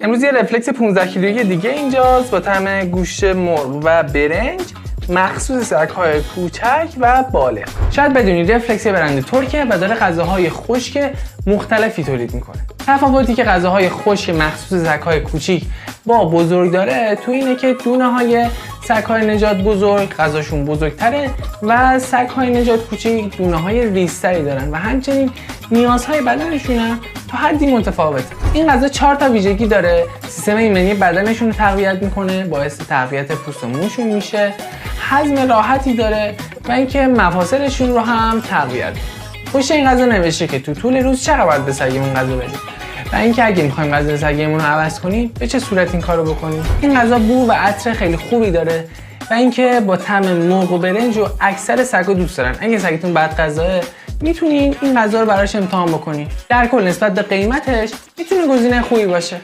امروز یه رفلکس 15 کیلویی دیگه اینجاست با طعم گوشت مرغ و برنج مخصوص سگ‌های کوچک و بالغ. شاید بدونید رفلکس برند ترکه و داره غذاهای خشک مختلفی تولید میکنه. تفاوتی که غذاهای خشک مخصوص سگ‌های کوچیک با بزرگ داره تو اینه که دونه‌های سگ‌های نژاد بزرگ غذاشون بزرگتره و سگ‌های نژاد کوچیک دونه‌های ریزتری دارن و همچنین نیازهای بدنشون هم تا حدی متفاوته. این غذا 4 تا ویژگی داره. سیستم ایمنی بدنشون رو تقویت میکنه، باعث تقویت پوست و موشون میشه، هضم راحتی داره و اینکه مفاصلشون رو هم تقویت میکنه. پشت این غذا نوشته که تو طول روز چقدر باید به سگمون غذا بدیم و اینکه اگه میخوایم غذا سگمون رو عوض کنیم به چه صورت این کارو بکنیم. این غذا بو و عطر خیلی خوبی داره و اینکه با طعم مرغ و برنج رو اکثر سگا دوست دارن. اگه سگتون بد غذاه میتونین این غذا رو براش امتحان بکنین. در کل نسبت به قیمتش میتونه گزینه خوبی باشه.